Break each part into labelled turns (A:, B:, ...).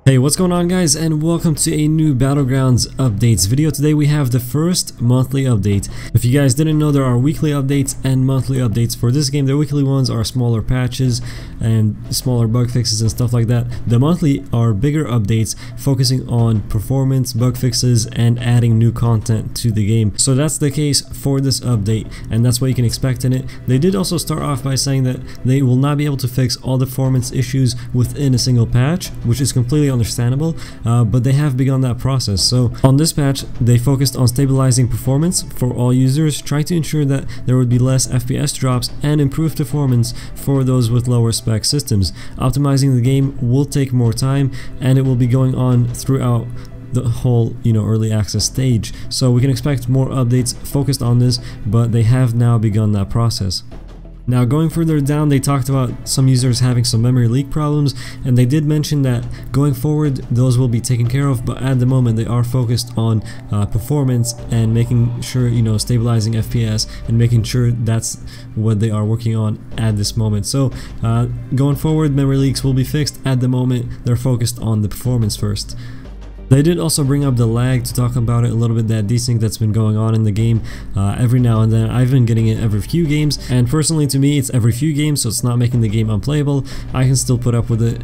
A: Hey, what's going on guys, and welcome to a new Battlegrounds updates video. Today we have the first monthly update. If you guys didn't know, there are weekly updates and monthly updates for this game. The weekly ones are smaller patches and smaller bug fixes and stuff like that. The monthly are bigger updates focusing on performance, bug fixes, and adding new content to the game. So that's the case for this update, and that's what you can expect in it. They did also start off by saying that they will not be able to fix all the performance issues within a single patch, which is completely understandable, but they have begun that process. So on this patch they focused on stabilizing performance for all users, trying to ensure that there would be less FPS drops and improved performance for those with lower spec systems. Optimizing the game will take more time, and it will be going on throughout the whole early access stage, so we can expect more updates focused on this, but they have now begun that process. Now, going further down, they talked about some users having some memory leak problems, and they did mention that going forward those will be taken care of, but at the moment they are focused on performance and making sure, stabilizing FPS and making sure that's what they are working on at this moment. So going forward, memory leaks will be fixed. At the moment they're focused on the performance first. They did also bring up the lag to talk about it a little bit, that desync that's been going on in the game every now and then. I've been getting it every few games, and personally to me it's every few games, so it's not making the game unplayable. I can still put up with it,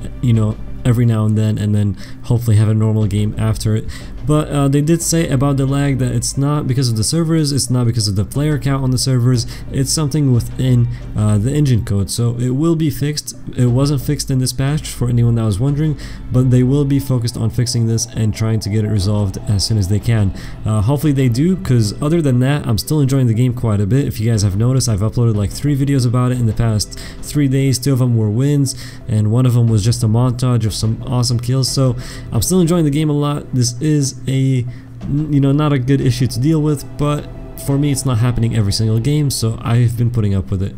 A: every now and then hopefully have a normal game after it. But they did say about the lag that it's not because of the servers, it's not because of the player count on the servers, it's something within the engine code. So it will be fixed. It wasn't fixed in this patch for anyone that was wondering, but they will be focused on fixing this and trying to get it resolved as soon as they can. Hopefully they do, because other than that I'm still enjoying the game quite a bit. If you guys have noticed, I've uploaded like 3 videos about it in the past 3 days. 2 of them were wins and 1 of them was just a montage of some awesome kills. So I'm still enjoying the game a lot. This is a not a good issue to deal with, but for me it's not happening every single game, so I've been putting up with it.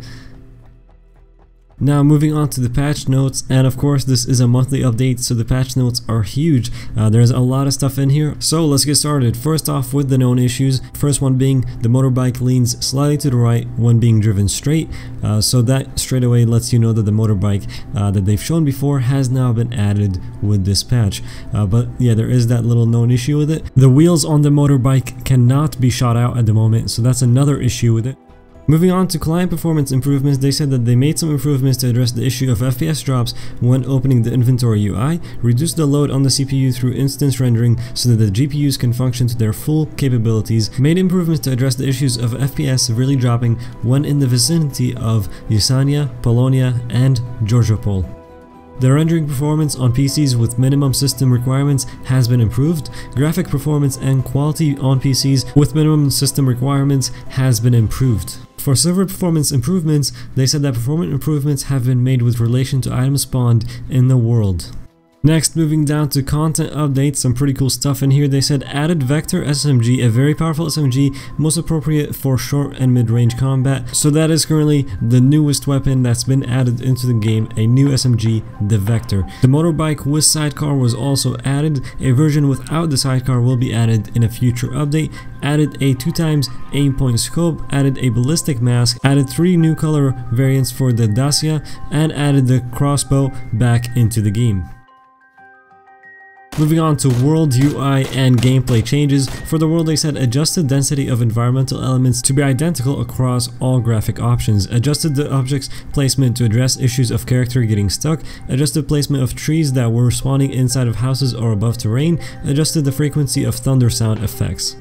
A: Now moving on to the patch notes, and of course this is a monthly update, so the patch notes are huge. There's a lot of stuff in here, so let's get started. First off with the known issues, first one being the motorbike leans slightly to the right when being driven straight, so that straight away lets you know that the motorbike that they've shown before has now been added with this patch. But yeah, there is that little known issue with it. The wheels on the motorbike cannot be shot out at the moment, so that's another issue with it. Moving on to client performance improvements, they said that they made some improvements to address the issue of FPS drops when opening the inventory UI, reduced the load on the CPU through instance rendering so that the GPUs can function to their full capabilities, made improvements to address the issues of FPS severely dropping when in the vicinity of Yesenia, Polonia, and Georgiopol. The rendering performance on PCs with minimum system requirements has been improved. Graphic performance and quality on PCs with minimum system requirements has been improved. For server performance improvements, they said that performance improvements have been made with relation to items spawned in the world. Next, moving down to content updates, some pretty cool stuff in here. They said added Vector SMG, a very powerful SMG, most appropriate for short and mid-range combat. So that is currently the newest weapon that's been added into the game, a new SMG, the Vector. The motorbike with sidecar was also added. A version without the sidecar will be added in a future update. Added a 2x aim point scope, added a ballistic mask, added 3 new color variants for the Dacia, and added the crossbow back into the game. Moving on to world UI and gameplay changes. For the world, they said adjusted density of environmental elements to be identical across all graphic options, adjusted the object's placement to address issues of character getting stuck, adjusted placement of trees that were spawning inside of houses or above terrain, adjusted the frequency of thunder sound effects.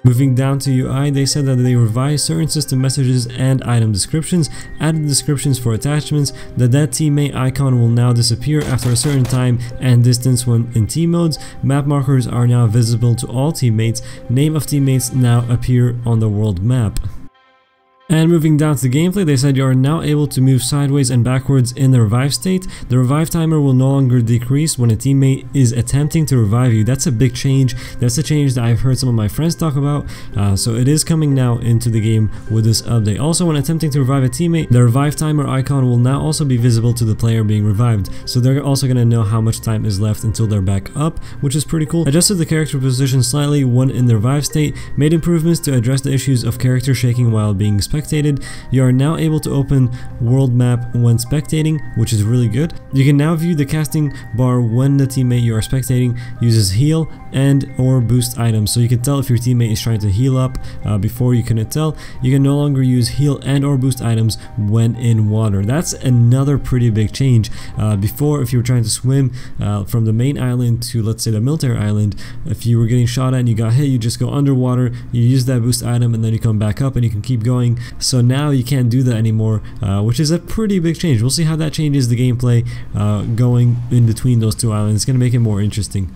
A: Moving down to UI, they said that they revised certain system messages and item descriptions, added descriptions for attachments. The dead teammate icon will now disappear after a certain time and distance when in team modes. Map markers are now visible to all teammates. Name of teammates now appear on the world map. And moving down to the gameplay, they said you are now able to move sideways and backwards in the revive state. The revive timer will no longer decrease when a teammate is attempting to revive you. That's a big change. That's a change that I've heard some of my friends talk about. So it is coming now into the game with this update. Also, when attempting to revive a teammate, the revive timer icon will now also be visible to the player being revived. So they're also going to know how much time is left until they're back up, which is pretty cool. Adjusted the character position slightly when in the revive state. Made improvements to address the issues of character shaking while being spectated. spectated. You are now able to open world map when spectating, which is really good. You can now view the casting bar when the teammate you are spectating uses heal and or boost items, so you can tell if your teammate is trying to heal up. Before you couldn't tell. You can no longer use heal and or boost items when in water. That's another pretty big change. Before, if you were trying to swim from the main island to, let's say, the military island, if you were getting shot at and you got hit, you just go underwater, you use that boost item, and then you come back up and you can keep going. So now you can't do that anymore, which is a pretty big change. We'll see how that changes the gameplay going in between those two islands. It's going to make it more interesting.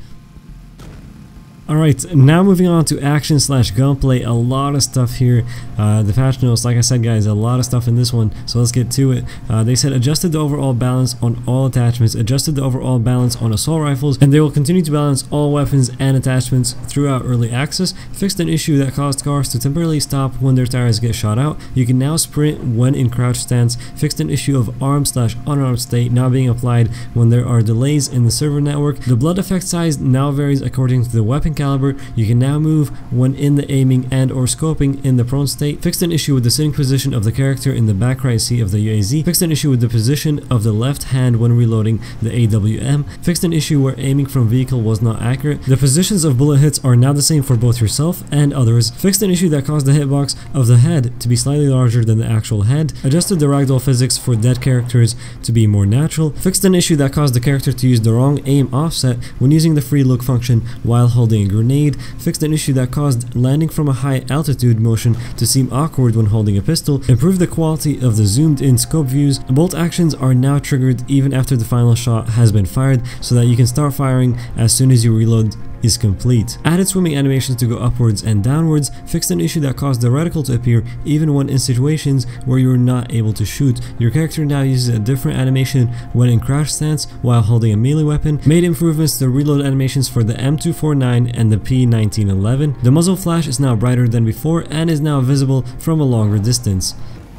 A: Alright, now moving on to action / gunplay. A lot of stuff here. The patch notes, like I said guys, a lot of stuff in this one, so let's get to it. They said adjusted the overall balance on all attachments, adjusted the overall balance on assault rifles, and they will continue to balance all weapons and attachments throughout early access. Fixed an issue that caused cars to temporarily stop when their tires get shot out. You can now sprint when in crouch stance. Fixed an issue of armed / unarmed state now being applied when there are delays in the server network. The blood effect size now varies according to the weapon caliber. You can now move when in the aiming and or scoping in the prone state. Fixed an issue with the sitting position of the character in the back right seat of the UAZ. Fixed an issue with the position of the left hand when reloading the AWM. Fixed an issue where aiming from vehicle was not accurate. The positions of bullet hits are now the same for both yourself and others. Fixed an issue that caused the hitbox of the head to be slightly larger than the actual head. Adjusted the ragdoll physics for dead characters to be more natural. Fixed an issue that caused the character to use the wrong aim offset when using the free look function while holding a grenade. Fixed an issue that caused landing from a high altitude motion to seem awkward when holding a pistol. Improved the quality of the zoomed in scope views. Bolt actions are now triggered even after the final shot has been fired, so that you can start firing as soon as you reload is complete. Added swimming animations to go upwards and downwards. Fixed an issue that caused the reticle to appear even when in situations where you are not able to shoot. Your character now uses a different animation when in crouch stance while holding a melee weapon. Made improvements to reload animations for the M249 and the P1911. The muzzle flash is now brighter than before and is now visible from a longer distance.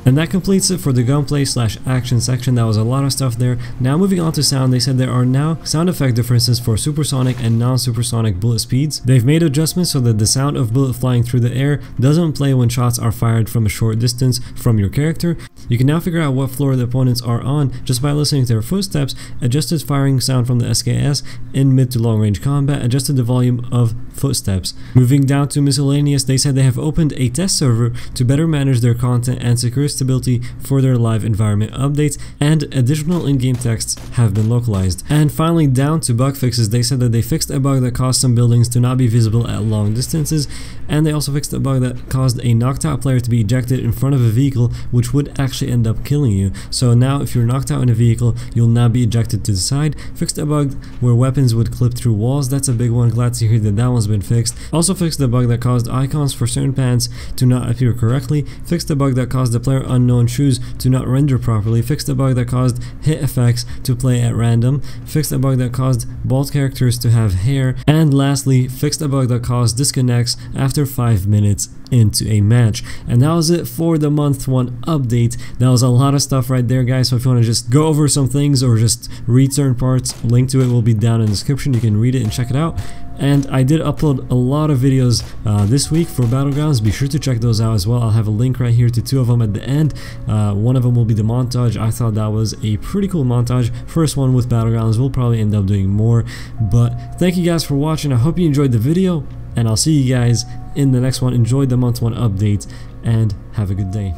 A: And that completes it for the gunplay / action section. That was a lot of stuff there. Now moving on to sound, they said there are now sound effect differences for supersonic and non-supersonic bullet speeds. They've made adjustments so that the sound of bullet flying through the air doesn't play when shots are fired from a short distance from your character. You can now figure out what floor the opponents are on just by listening to their footsteps. Adjusted firing sound from the SKS in mid to long range combat. Adjusted the volume of footsteps. Moving down to miscellaneous, they said they have opened a test server to better manage their content and secure stability for their live environment updates, and additional in-game texts have been localized. And finally, down to bug fixes, they said that they fixed a bug that caused some buildings to not be visible at long distances, and they also fixed a bug that caused a knocked out player to be ejected in front of a vehicle, which would actually end up killing you. So now if you're knocked out in a vehicle, you'll now be ejected to the side. Fixed a bug where weapons would clip through walls. That's a big one. Glad to hear that that one's been fixed. Also fixed the bug that caused icons for certain pants to not appear correctly. Fixed the bug that caused the player unknown shoes to not render properly. Fixed the bug that caused hit effects to play at random. Fixed the bug that caused bald characters to have hair. And lastly, fixed the bug that caused disconnects after 5 minutes into a match. And that was it for the month 1 update. That was a lot of stuff right there, guys. So if you want to just go over some things or just read certain parts, link to it will be down in the description. You can read it and check it out. And I did upload a lot of videos this week for Battlegrounds. Be sure to check those out as well. I'll have a link right here to 2 of them at the end. One of them will be the montage. I thought that was a pretty cool montage. First one with Battlegrounds. We'll probably end up doing more. But thank you guys for watching. I hope you enjoyed the video, and I'll see you guys in the next one. Enjoy the month 1 update and have a good day.